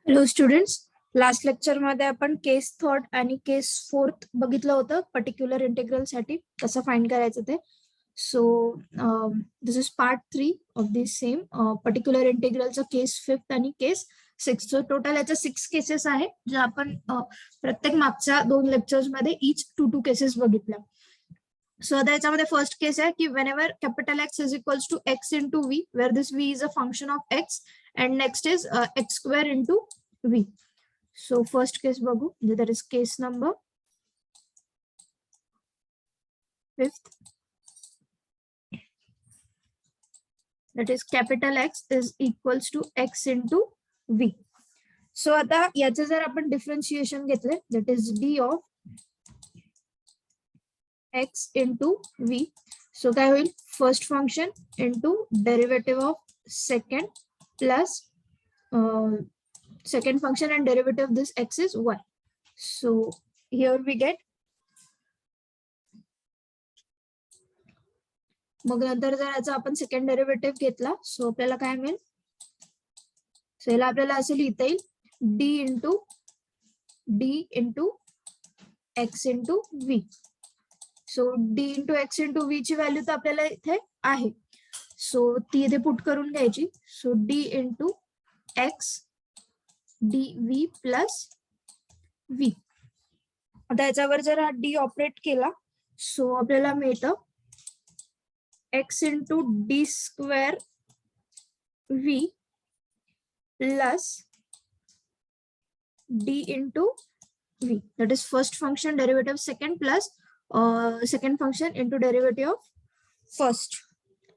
Hello students, last lecture मध्ये आपण case third आणि केस फोर्थ बघितलं होतं पर्टिक्युलर इंटिग्रल साठी कसं फाइंड करायचं ते. So this is part 3 of this same particular इंटिग्रलचं केस फिफ्थ आणि केस सिक्स. सो टोटल याच्या 6 केसेस आहे जे आपण प्रत्येक मागच्या 2 लेक्चर्स मध्ये इच 2 केसेस बघितल्या. सो आता याच्यामध्ये फर्स्ट केस आहे की whenever capital X is equals to x into v, where this v is a function of x, and next is x square into v. So first case बघू, that is case number fifth, that is capital X is equals to x into v. So आता याचे जर आपण differentiation घेतले, that is d of x into v. So काय होईल, first function into derivative of second plus second function and derivative of this x is 1. So here we get, मग नंतर जर याचा आपण सेकंड डेरिव्हेटिव्ह घेतला सो आपल्याला काय मिळेल, सो याला आपल्याला असं लिहिता येईल d into x into v. सो d into x into v ची व्हॅल्यू तर आपल्याला इथे आहे, सो ती इथे पुट करून घ्यायची. सो d into x dv plus v. आता याच्यावर जर हा d ऑपरेट केला सो आपल्याला मिळतं x into d square v plus d into v. That is first function derivative second plus second function into derivative of first,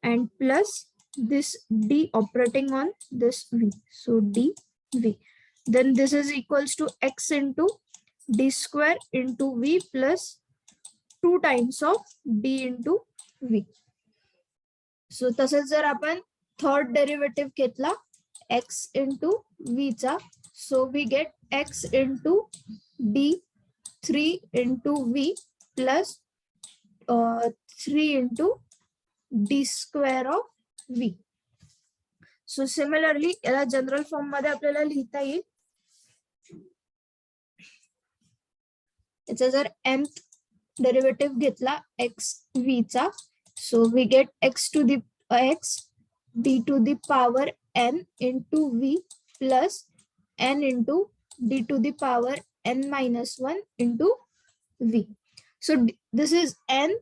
and plus this d operating on this v. So dv. Then this is equals to x into d square into v plus 2 times of d into v. सो तसेच जर आपण third derivative घेतला x into v चा, so we get x into d 3 into v plus 3 into d square of v. So similarly याला general form मध्ये आपल्याला लिहिता येईल, याचा जर nth डेरिव्हेटिव्ह घेतला x v चा, so we get x to the x d to the power n into v plus n into d to the power n minus 1 into v. So this is n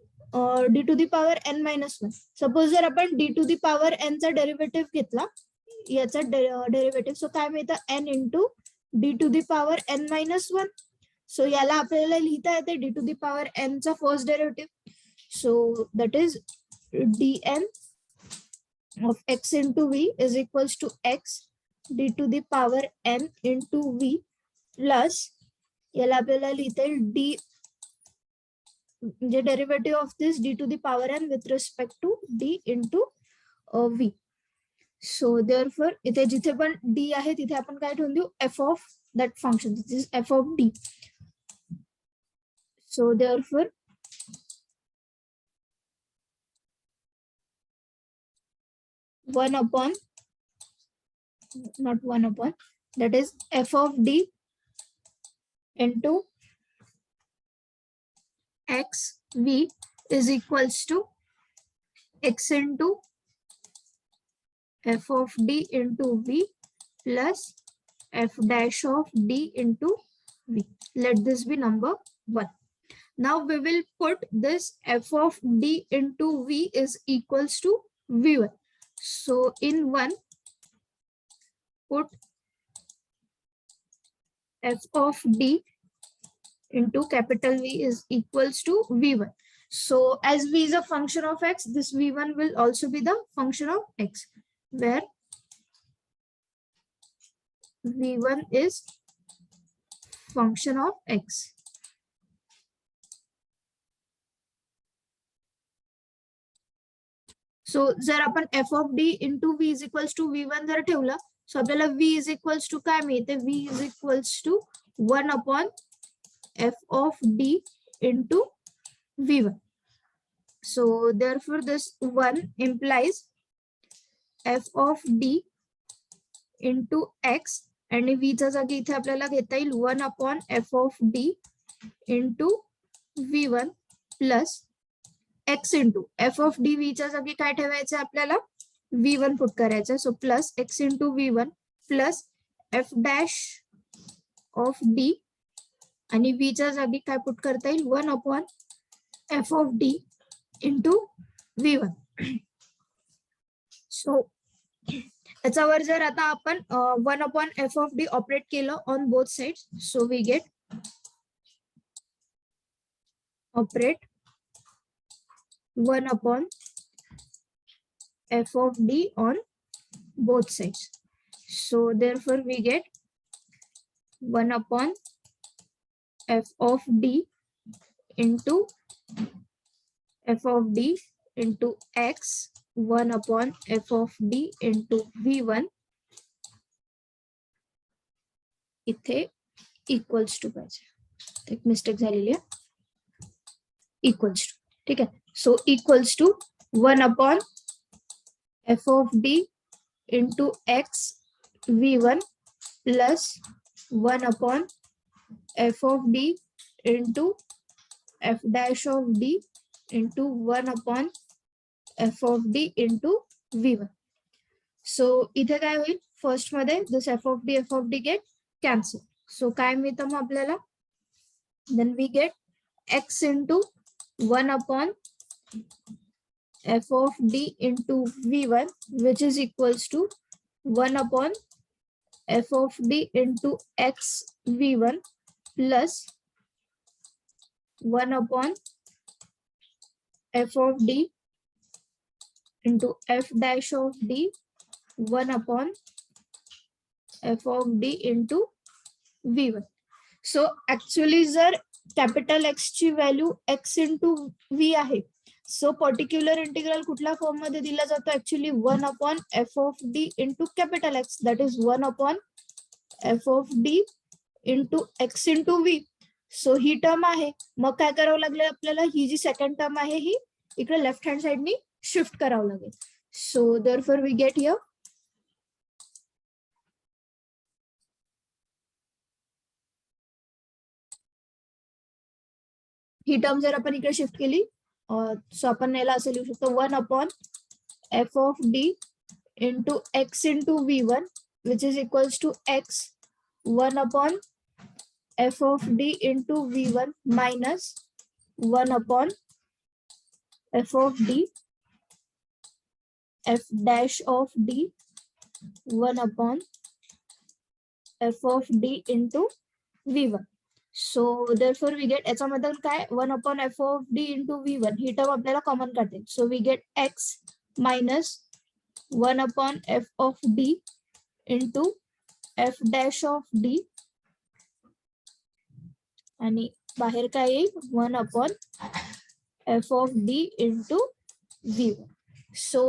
d to the power n minus 1. Suppose जर आपण d to the power n चा derivative घेतला, याचा derivative, सो काय मिळतं n into d to the power n minus 1. सो याला आपल्याला लिहिता येते d to the power n चा first derivative. So that is dn of x into v is equals to x d to the power n into v plus याला आपल्याला लिहिता येईल d म्हणजे derivative of this d to the power n with respect to d into v. So therefore इथे जिथे पण d आहे तिथे आपण काय ठेवून देऊ, f of that function. This is f of d. So therefore that is f of d into x v is equals to x into f of d into v plus f dash of d into v. Let this be number 1. Now we will put this f of d into v is equals to v1. So in 1, put f of d into capital V is equals to v1. So as v is a function of x, this v1 will also be the function of x, where v1 is function of x. सो जर आपण f of d into v is equals to v1 जर ठेवलं, सो आपल्याला v is equals to काय मिळते, v is equals to 1 upon f of d into v1. So therefore this 1 implies f of d into x आणि v च्या जागी इथे आपल्याला घेता येईल 1/f(d) into v1 plus x into f(d) v च्या जागी काय ठेवायचं आपल्याला v1 पुट करायचं. So plus x into v1 plus f dash of d आणि v च्या जागी काय पुट करता येईल 1/f(d) इंटू v1. सो त्याच्यावर जर आता आपण 1/f(d) ऑपरेट केलं on both side, so we get operate 1/f(d) on both sides. So therefore we get 1/f(d) into f(d) into x 1/f(d) into v1 इथे इक्वल्स टू पाहिजे, एक मिस्टेक झालेली आहे, इक्वल्स टू. ठीक आहे. So equals to 1/f(d) into x v1 plus 1/f(d) into f dash of d into 1/f(d) into v1. सो इथे काय होईल, फर्स्ट मध्ये दिस f(d) गेट कॅन्सल. सो काय मिळतं मग आपल्याला, then we gate x into 1/f(d) into v1 which is equals to 1/f(d) into x v1 plus 1/f(d) into f dash of d 1/f(d) into v1. So actually जर capital x ची value x into v आहे, सो particular integral कुठल्या form मध्ये दिला जातो, actually 1/f(d) into capital x, that is 1/f(d) into x into v. So he term आहे, मग काय करावं लागलं आपल्याला, ही जी सेकंड टर्म आहे ही इकडे लेफ्ट हँड साइडनी शिफ्ट करावं लागेल. So therefore we get here ही टर्म जर आपण इकडे शिफ्ट केली, सो आपण याला असं लिहू शकतो 1/f(d) into x into v1 which is equals to x 1/f(d) into v1 minus 1/f(d) f dash of d 1/f(d) into v1. So therefore we get, याच्यामधून काय 1/f(d) into v1 ही टर्म आपल्याला कॉमन काढते. सो we get x minus 1/f(d) into f dash of d आणि बाहेर काय येईल 1/f(d) into v1. So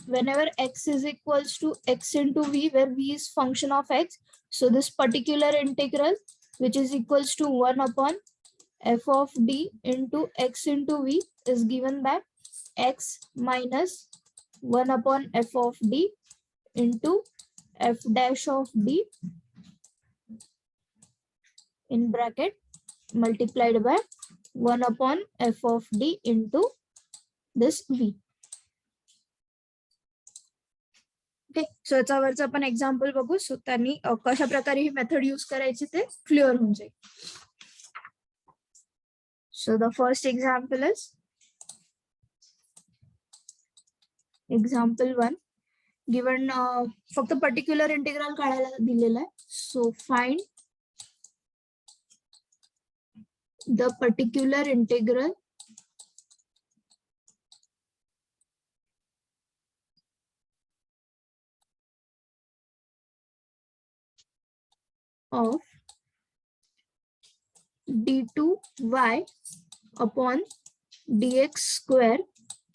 whenever x is equals to x into v, where v is function of x, so this particular integral which is equals to 1/f(d) into x into v is given by x minus 1/f(d) into f dash of d in bracket multiplied by 1/f(d) into this v. Okay. So याच्यावरचं आपण example बघू. सो त्यांनी कशा प्रकारे ही method use करायची ते clear होऊन जाईल. So the first example is example 1. Given फक्त पर्टिक्युलर इंटिग्रल काढायला दिलेला आहे. So find the particular integral of d2y upon dx square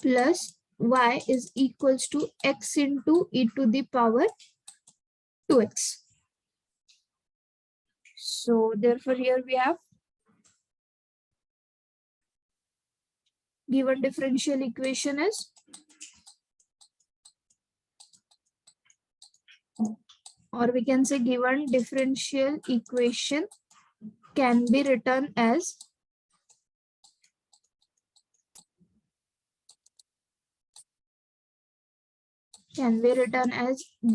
plus y is equals to x into e to the power 2x. So therefore here we have given differential equation is or we can say given differential equation can be written as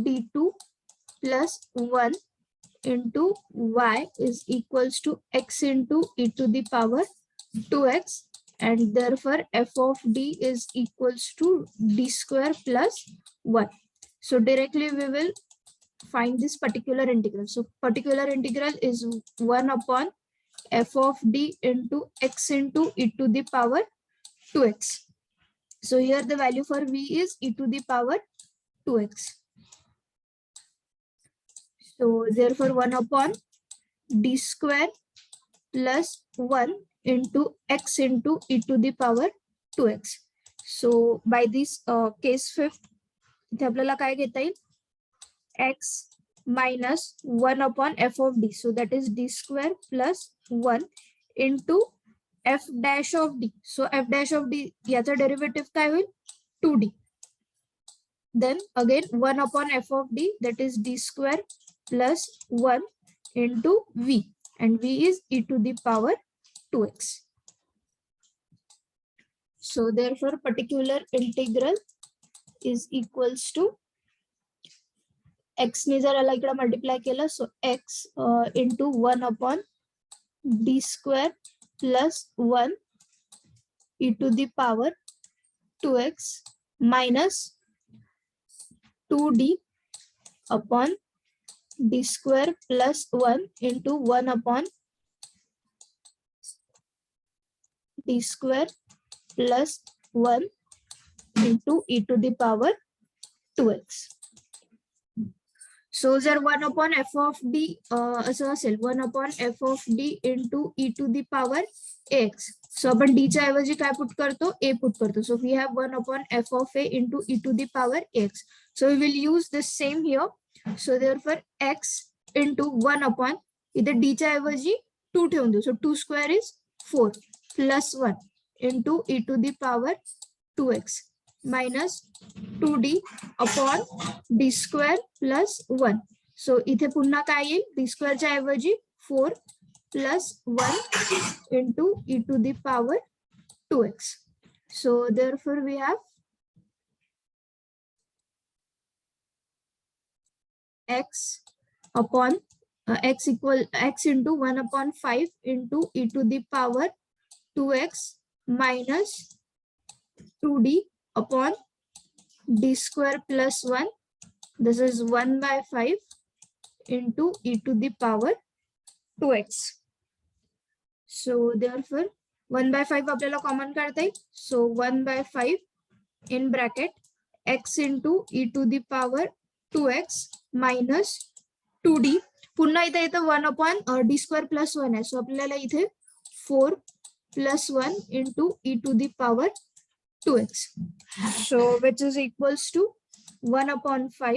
d2 plus 1 into y is equals to x into e to the power 2x, and therefore f of d is equals to d square plus 1. So directly we will find this particular integral. So particular integral is 1 upon f of d into x into e to the power 2x. So here the value for v is e to the power 2x. So therefore 1 upon d square plus 1 into x into e to the power 2x. So by this case fifth, इथे आपल्याला काय घेता येईल x minus 1 upon f of d. So that is d square plus 1 into f dash of d. So f dash of d याचा derivative काय होईल 2d. Then again 1 upon f of d, that is d square plus 1 into v, and v is e to the power 2x. So therefore particular integral is equals to x ने जर याला इकडे multiply केलं, so x into 1 upon d square plus 1 e to the power 2x minus 2d upon d square plus 1 into 1 upon d square plus 1 into e to the power 2x. So जर 1 upon f of d असं असेल 1 upon f of d into e to the power x. So आपण d च्या ऐवजी काय put करतो a put करतो. So we have 1 upon f of a into e to the power x. So we will use the same here. So therefore x into 1 upon इथे d च्या ऐवजी 2 ठेवून देऊ. So 2 square is 4 plus 1 into e to the power 2x minus 2d upon d square plus 1. So इथे पुन्हा काय येईल d square च्या ऐवजी 4 plus 1 into e to the power 2x. So therefore we have x upon x equal x into 1 upon 5 into e to the power 2x minus 2d upon d square plus 1. This is 1 by 5 into e to the power 2x. So therefore 1 by 5 आपल्याला common काढता येईल. So 1 by 5 in bracket x into e to the power 2x minus 2d. पुन्हा इथे येतं 1 upon d square plus 1 आहे. So आपल्याला इथे 4 plus 1 into e to the power 2x. So which is equals to 1 upon 5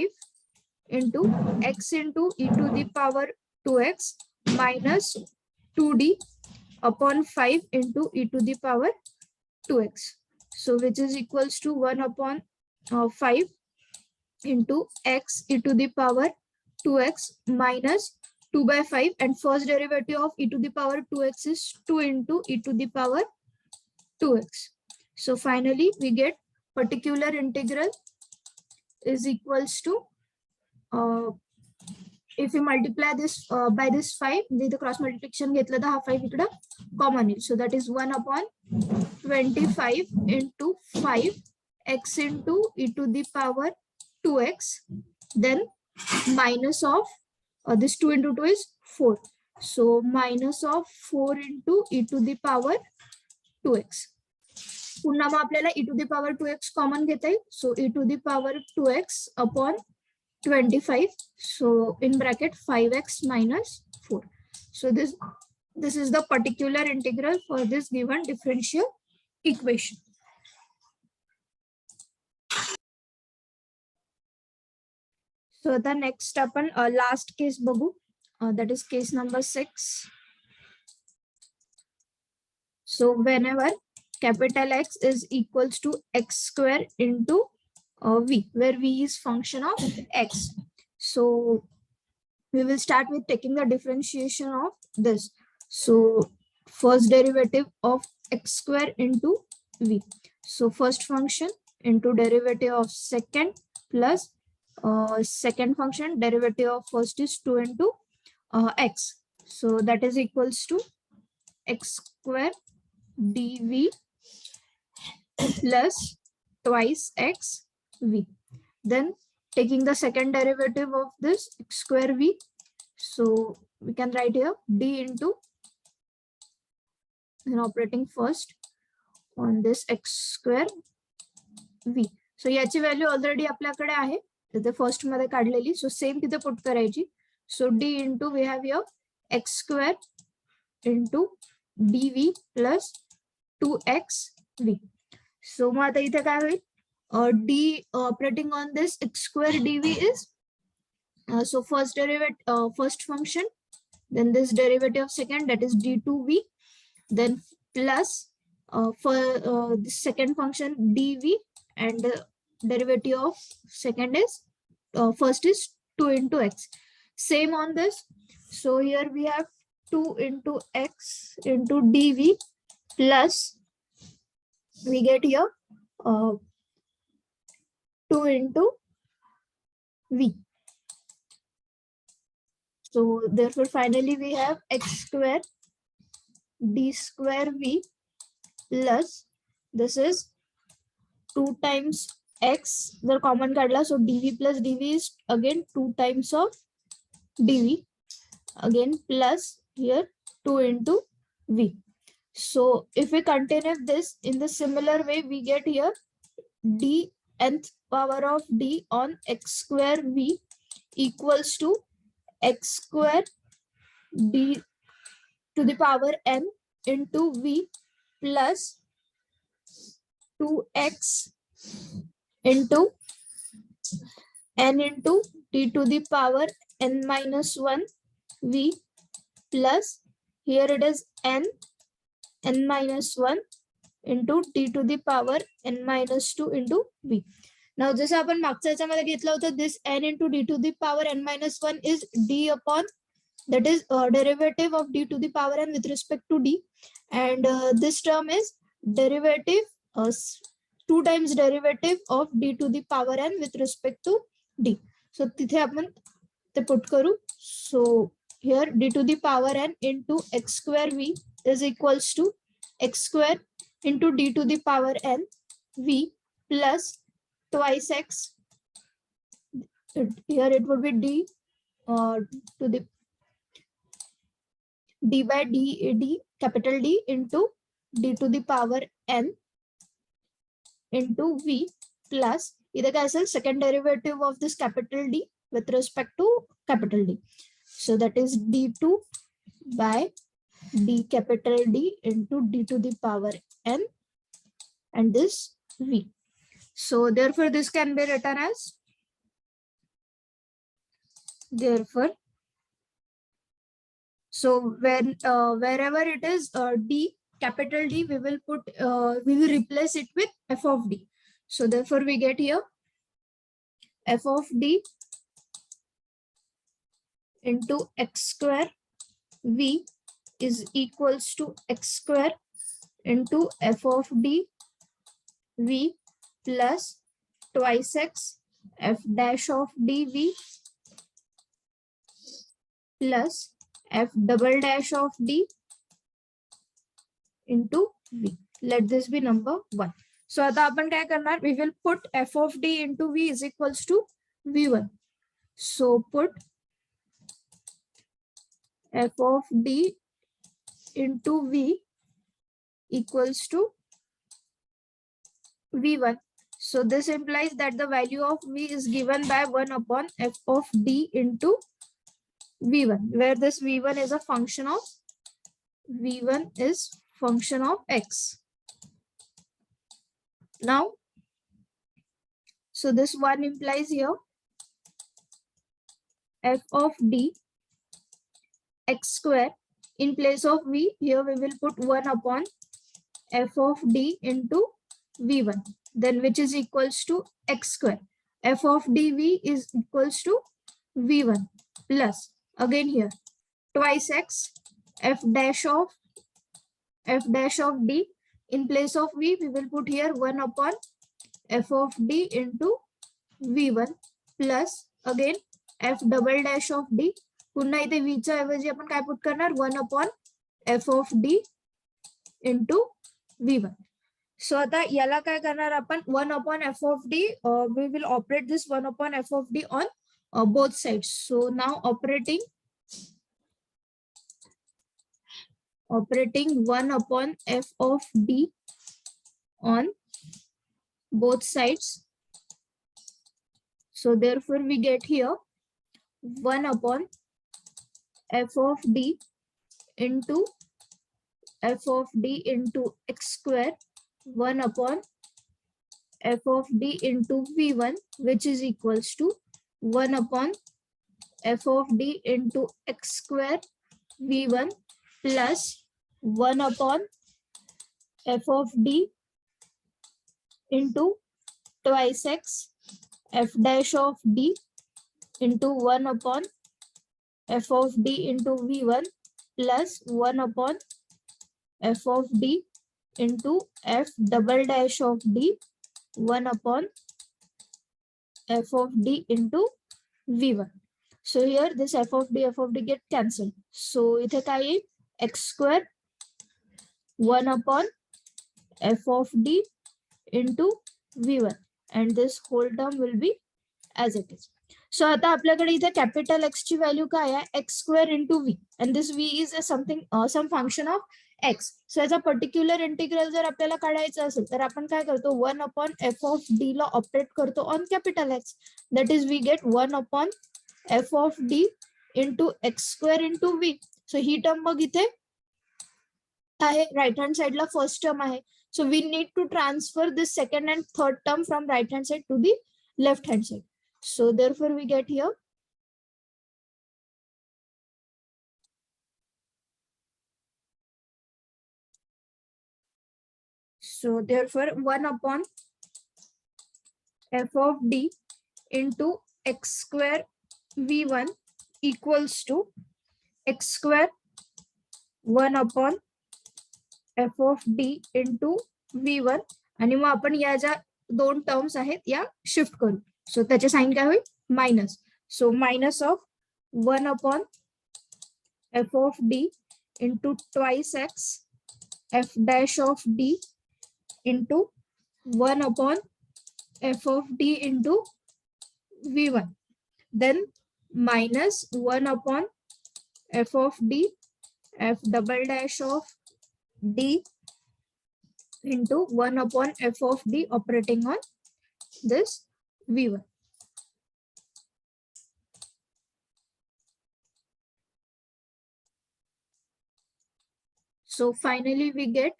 into x into e to the power 2x minus 2d upon 5 into e to the power 2x. So which is equals to 1 upon 5 into x e to the power 2x minus 2 by 5, and first derivative of e to the power 2x is 2 into e to the power 2x. So finally we get particular integral is equals to if we multiply this by this 5, the cross multiplication घेतलं तर हा 5 इकडं common is. So that is 1 upon 25 into 5 x into e to the power 2x, then minus of this 2 into 2 is 4. So minus of 4 into e to the power 2x. पुन्हा मग आपल्याला e to the power 2x common घेता येईल. So e to the power 2x upon 25. So in bracket 5x minus 4. So this is the particular integral for this given differential equation. So the next आपण last case बघू, that is case number 6. So whenever capital X is equals to x square into v, where v is function of x. So we will start with taking the differentiation of this. So first derivative of x square into v. So first function into derivative of second plus second function derivative of first is 2 into x. So that is equals to x square dv plus twice x v. Then taking the second derivative of this x square v. So we can write here d into, and operating first on this x square v. So याची value already आपल्याकडे आहे, तिथे first मध्ये काढलेली. So same तिथे put करायची. सो d into we have here x square into dv plus 2xv. So मग आता इथे काय होईल, d operating on this x square dv is so first derivative first function, then this derivative of second, that is d2v, then plus for the second function dv, and derivative of second is first is 2 into x. Same on this. So here we have 2 into x into dv plus we get here 2 into v. So therefore finally we have x square d square v plus this is 2 times x, the common kadla, so dv plus dv is again 2 times of dv, again plus here 2 into v. So if we continue this in the similar way, we get here d nth power of d on x square v equals to x square d to the power n into v plus 2x into n into d to the power n minus 1 v plus here it is n minus 1 into d to the power n minus 2 into v. Now जसं आपण मागच्या याच्यामध्ये घेतलं होतं, this n into d to the power n minus 1 is d upon, that is derivative of d to the power n with respect to d, and this term is derivative 2 times derivative of d to the power n with respect to d. So तिथे आपण ते put करू. So here d to the power n into x square v is equals to x square into d to the power n v plus twice x. Here it would be d to the d by d capital D into d to the power n into v plus either cancel second derivative of this capital D with respect to capital D. So that is d2 by d capital D into d to the power n and this v. So therefore this can be written as, therefore, so when wherever it is d capital D, we will put we will replace it with f of d. So therefore we get here f of d into x square v is equals to x square into f of d v plus twice x f dash of dv plus f double dash of d into v. Let this be number 1. So आता आपण काय करणार, we will put f of d into v is equals to v1. So put f of d into v equals to v1. So this implies that the value of v is given by 1 upon f of d into v1, where this v1 is a function of, v1 is function of x. Now, so this one implies here f of d x square, in place of v, here we will put 1 upon f of d into v1, then which is equals to x square. F of dv is equals to v1 plus again here twice x f dash of d. In place of v, we will put here 1 upon f of d into v1 plus again f double dash of d. पुन्हा इथे v च्या ऐवजी आपण काय put करणार 1 upon f of d into v1. So आता याला काय करणार आपण 1 upon f of d, we will operate this 1 upon f of d on both sides. So now operating 1 upon f of d on both sides. So therefore we get here 1 upon f of d into f of d into x square 1 upon f of d into v1, which is equals to 1 upon f of d into x square v1 plus 1 upon f of d into twice x f dash of d into 1 upon f of d into v1 plus 1 upon f of d into f double dash of d 1 upon f of d into v1. So here this f of d get cancelled. So इथे काय येईल x square 1 upon f of d into v1 and this whole term will be as it is. So आता आपल्याकडे इथे capital X ची value काय आहे x square into v and this v is some function of x. So याचा particular integral जर आपल्याला काढायचं असेल तर आपण काय करतो 1 upon f of d ला ऑपरेट करतो on capital X. That is we get 1 upon f of d into x square into v. So he term मग इथे आहे राइट हँड साइडला फर्स्ट टर्म आहे. So we need to transfer this second and third term from right hand side to the left hand side. So therefore we get here so therefore 1 upon f of d into x square v1 equals to x square 1 upon f of d into v1 आणि मग आपण या ज्या दोन terms आहेत या shift करू. सो त्याचे sign काय होईल minus. So minus of 1 upon f of d into twice x f dash of d into 1 upon f of d into v1. Then minus 1 upon f of d f double dash of d into 1 upon f of d operating on this v1. So finally we get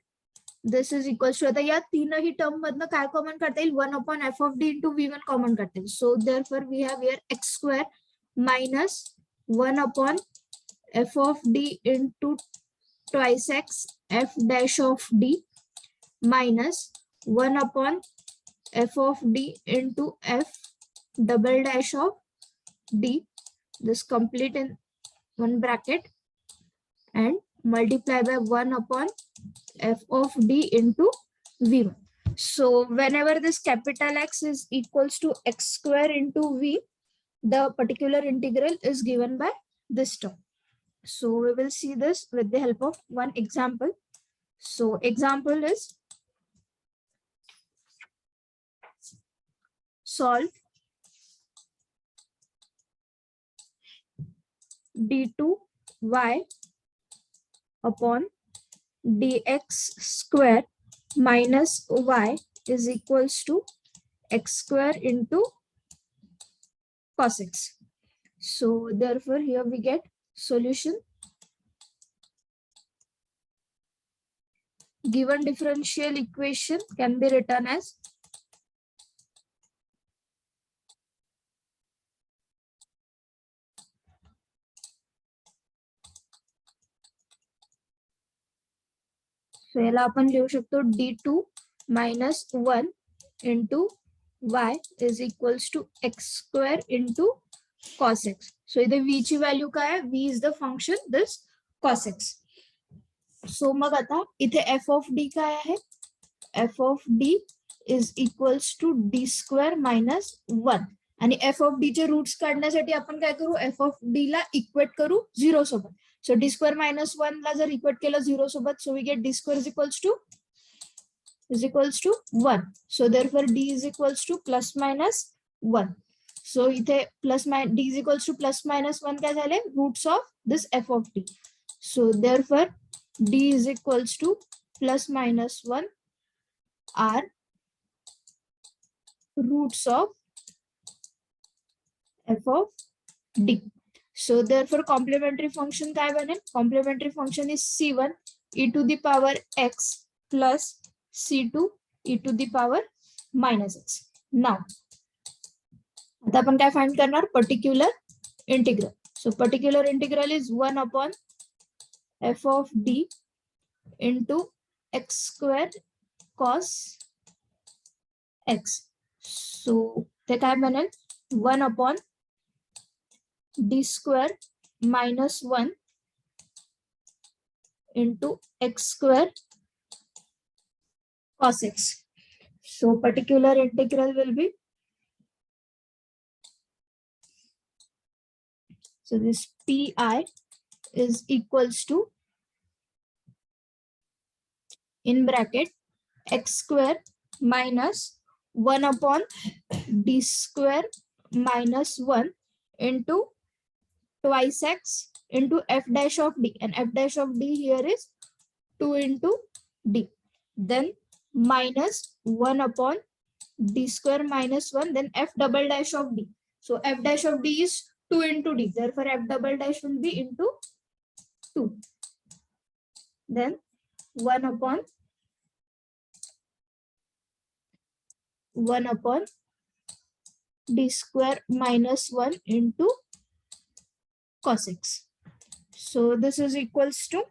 this is equals to आता या तीनही term मधनं काय common काढता येईल 1 upon f of d into v1 common काढता येईल. So therefore we have here x square minus 1 upon f of d into twice x f dash of d minus 1 upon f of d into f double dash of d. This complete in one bracket and multiply by 1 upon f of d into v1. So whenever this capital X is equals to x square into v, the particular integral is given by this term. So we will see this with the help of one example. So example is solve d2y upon dx square minus y is equals to x square into cos x. So therefore here we get solution. Given differential equation can be written as so याला आपण लिहू शकतो d2 minus 1 into y is equals to x square into cos x. So इथे v ची value काय आहे? v is the function this cos x. So मग आता इथे f of d काय आहे? f of d is equals to d square minus 1. आणि f of d चे रूट्स काढण्यासाठी आपण काय करू? f of d ला इक्वेट करू 0 सोबत. So d square minus 1 ला जर इक्वेट केलं 0 सोबत, so we get d square is equals to 1. So therefore d is equals to plus minus 1. So इथे plus minus d is equals to plus minus 1 काय झाले? Roots of this f of d. So therefore d is equals to plus minus 1 are roots of f of d. So therefore complementary function काय बनेल? Complementary function is c1 e to the power x plus c2 e to the power minus x. Now आता आपण काय find करणार? Particular integral. So particular integral is 1 upon f of d into x square cos x. सो ते काय बनेल? 1 upon d square minus 1 into x square cos x. So particular integral will be, so this pi is equals to, in bracket, x square minus 1 upon d square minus 1 into twice x into f dash of d, and f dash of d here is 2 into d, then minus 1 upon d square minus 1, then f double dash of d. So f dash of d is 2 into d, therefore f double dash will be into 2. Then 1 upon d square minus 1 into cos x. So this is equals to,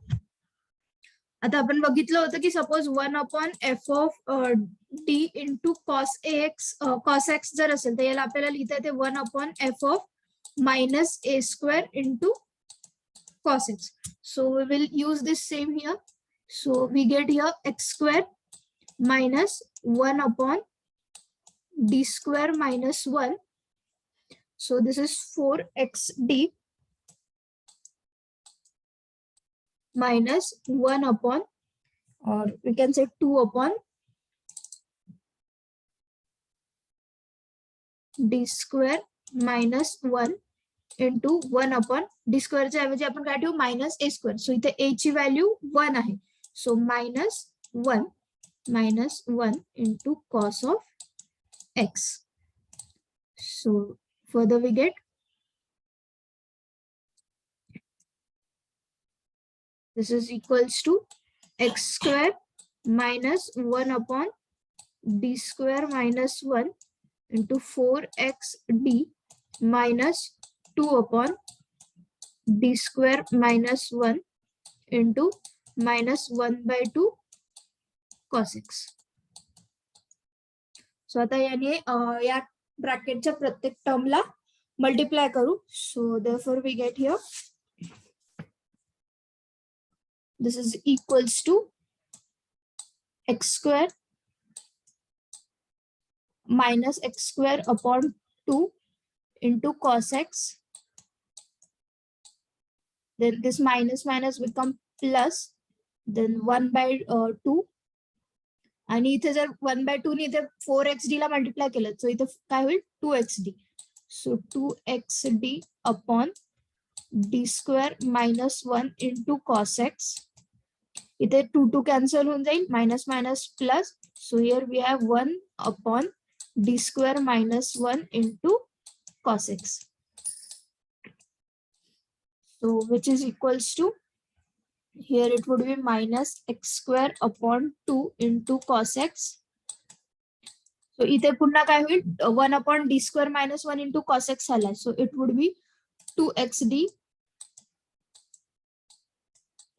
आता आपण बघितलं होतं की suppose 1 upon f of d into cos x जर असेल तर याला आपल्याला लिहिता येते 1 upon f of minus a square into cos x. So we will use this same here. So we get here x square minus 1 upon d square minus 1. So this is 4xd minus 1 upon, or we can say 2 upon d square minus 1 into 1 upon d square च्या ऐवजी आपण काय ठेवू? Minus a square. सो इथे a ची value 1 आहे. सो minus 1 into cos of x. So further we get, this is equals to x square minus 1 upon d square minus 1 into 4xd minus 2 upon d square minus 1 into minus 1 by 2 cos x. सो आता याने या ब्रॅकेटच्या प्रत्येक टर्मला multiply करू. So therefore we get here, this is equals to x square minus x square upon 2 into cos x. Then this minus become plus, then 1 by 2. आणि इथे जर 1 by 2 ने इथे 4xd ला मल्टिप्लाय केलं सो इथे काय होईल? 2xd. सो 2xd upon d square minus 1 into cos x. इथे 2 कॅन्सल होऊन जाईल, minus minus plus. So here we have 1 upon d square minus 1 into cos x. So which is equals to, here it would be minus x square upon 2 into cos x. So इथे पुन्हा काय होईल? 1 upon d square minus 1 into cos x आला. So it would be 2xd.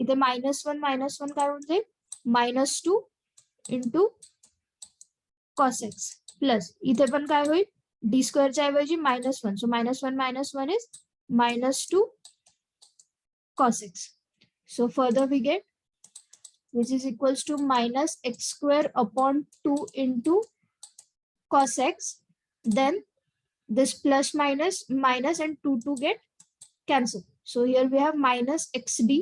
इथे minus 1 काय होऊन जाईल? minus 2 into cos x plus इथे पण काय होईल? डी स्क्वेअरच्या ऐवजी -1. सो -1 is -2 cos x. So further we get which is equals to minus x square upon 2 into cos x. Then this plus minus and 2 get cancelled. So here we have minus xd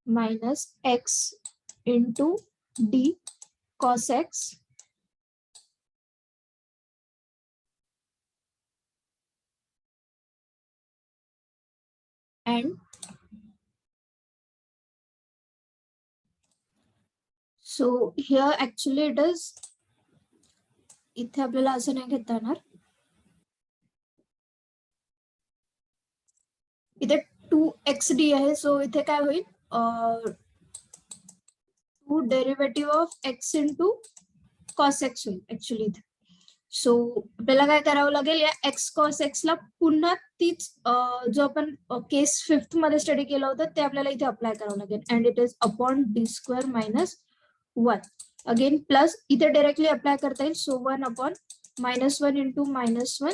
minus x into d cos x and so here actually it is इथे आपल्याला असं नाही घेता येणार. इथे 2xd आहे. सो इथे काय होईल 2 derivative of x into cos x होईल ऍक्च्युली. सो आपल्याला काय करावं लागेल या x cos x ला पुन्हा तीच जो आपण केस 5th मध्ये स्टडी केलं होतं ते आपल्याला इथे अप्लाय करावं लागेल. And it is upon D square minus 1 again plus इथे डायरेक्टली अप्लाय करता येईल. सो 1 upon -1 into -1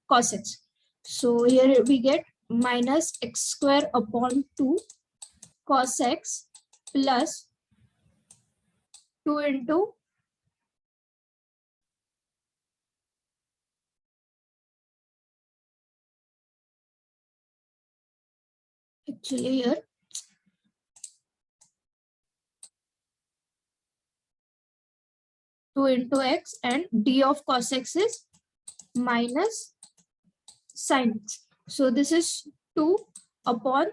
cos x. So here we get minus x square upon 2 cos x plus 2 into actually here 2 into x and d of cos x is minus sin x. So this is 2 upon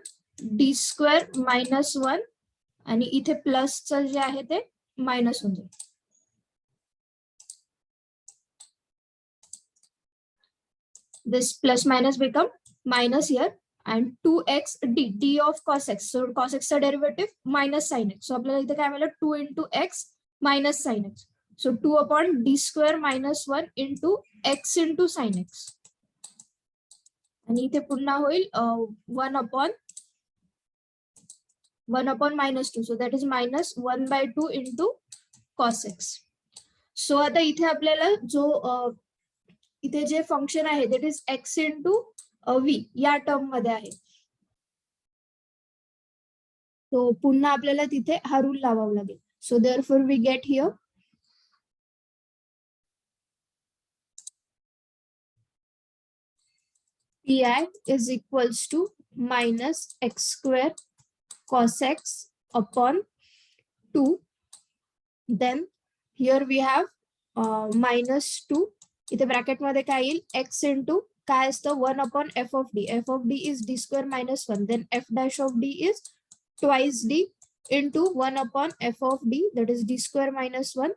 d square minus 1 आणि इथे plus जे आहे ते minus होऊन जाईल. This plus minus become minus here and 2x d of cos x. So cos x चा derivative minus sin x. So आपल्याला इथे काय मिळालं 2 into x minus sin x. So 2 upon d square minus 1 into x into sin x. आणि इथे पुन्हा होईल 1 upon -2. So that is minus 1/2 into cos x. So आता इथे आपल्याला जो इथे जे फंक्शन आहे that is x into v या टर्म मध्ये आहे. तो पुन्हा आपल्याला तिथे हा रूल लावावा लागेल. So therefore we get here pi is equals to minus x square cos x upon 2. Then here we have -2. इथे ब्रॅकेट मध्ये काय येईल x into काय असतं 1 upon f of d. f of d is d square minus 1. Then f dash of d is twice d into 1 upon f of d, that is d square minus 1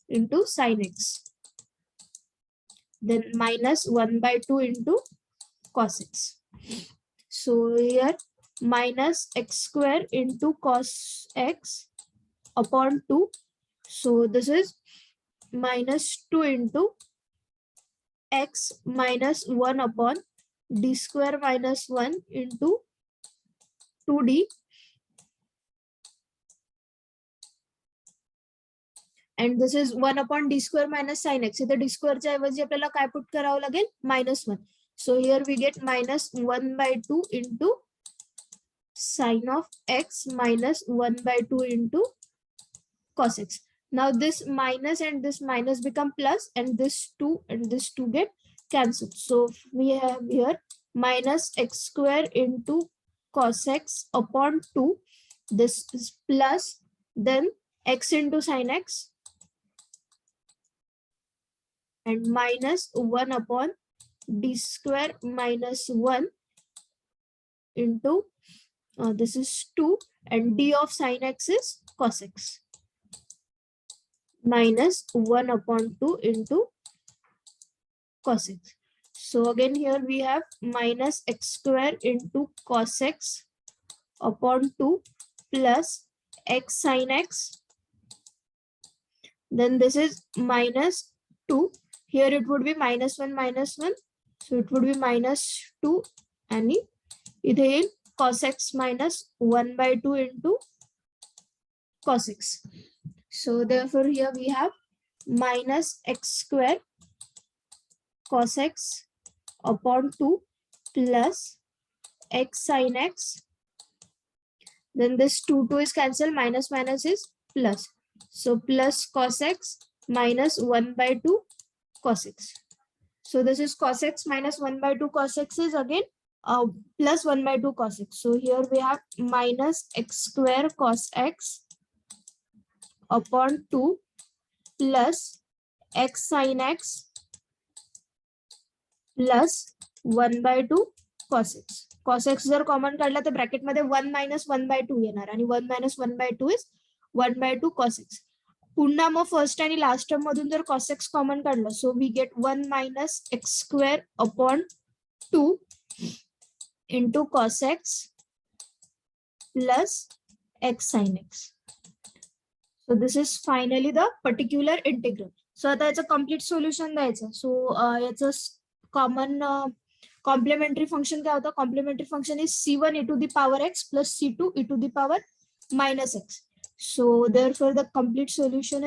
into sin x. Then minus 1/2 into cos x. So here minus x square into cos x upon 2. So this is minus 2 into x minus 1 upon d square minus 1 into 2d and this is 1 upon d square minus sin x. इथे d square च्या ऐवजी आपल्याला काय put करावं लागेल -1. So here we get minus 1/2 into sin of x minus 1/2 into cos x. Now this minus and this minus become plus and this 2 and this 2 get cancelled. So we have here minus x square into cos x upon 2. This is plus then x into sin x and minus 1 upon d square minus 1 into this is 2 and d of sin x is cos x minus 1 upon 2 into cos x. So again here we have minus x square into cos x upon 2 plus x sin x. Then this is minus 2. Here it would be -1. So it would be -2 and इथे येईल cos x minus 1/2 into cos x. So therefore here we have minus x square cos x upon 2 plus x sin x. Then this 2 is cancelled, minus minus is plus. So plus cos x minus 1 by 2 cos x. So this is cos x minus 1 by 2 cos x is again plus 1 by 2 cos x. So here we have minus x square cos x upon 2 plus x sin x plus 1 by 2 cos x. Cos x जर common काढला तर bracket मध्ये 1 minus 1 by 2 येणार आणि 1 minus 1 by 2 is 1 by 2 cos x. पुन्हा मग first आणि last term मधून जर cos x कॉमन काढलं so we get 1 minus x square upon 2 into cos x plus x sin x. So this is finally the particular integral. So आता याचं complete solution द्यायचं. सो याचं कॉमन कॉम्प्लिमेंटरी फंक्शन काय होतं? Complementary function is c1 e to the power x plus c2 e to the power minus x. So therefore the complete solution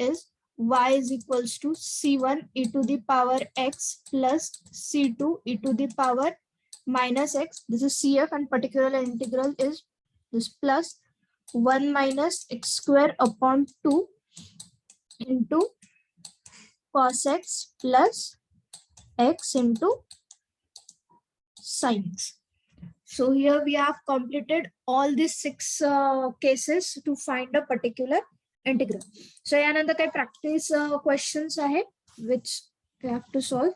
is y is equals to c1 e to the power x plus c2 e to the power minus x. This is CF and particular integral is this plus 1 minus x square upon 2 into cos x plus x into sin x. So here we have completed all these 6 cases to find a particular integral. So यानंतर काही practice questions आहे which we have to solve.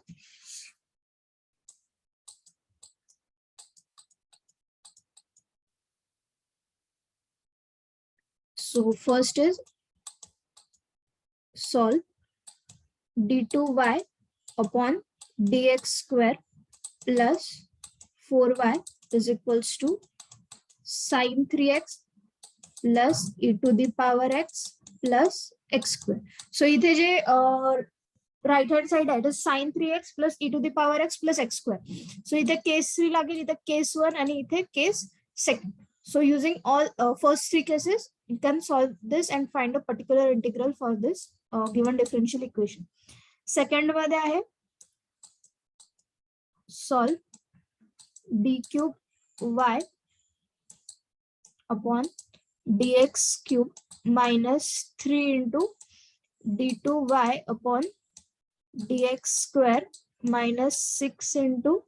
So first is solve d2y upon dx square plus 4y is equals to sin 3x plus e to the power x plus x square. So इथे जे right hand side आहे sin 3x plus e to the power x plus x square. So इथे case 3 लागेल, इथे case 1 आणि इथे case 2. So using all first 3 cases, you can solve this and find a particular integral for this given differential equation. Second मध्ये आहे solve d cube y upon dx cube minus 3 into d2y upon dx square minus 6 into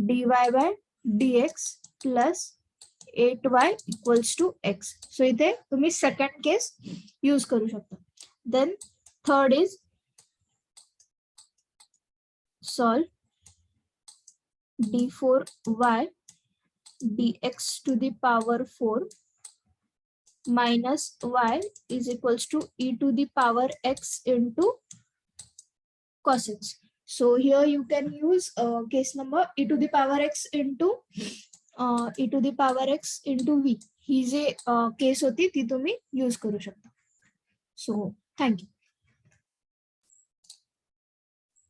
dy by dx plus 8y equals to x. So इथे तुम्ही second case use करू शकता. Then third is solve d4y dx to the power 4 minus y is equals to e to the power x into cos x. So here you can use case number e to the power x into e to the power x into v. He J case होती ती तुम्ही use करू शकता. So thank you.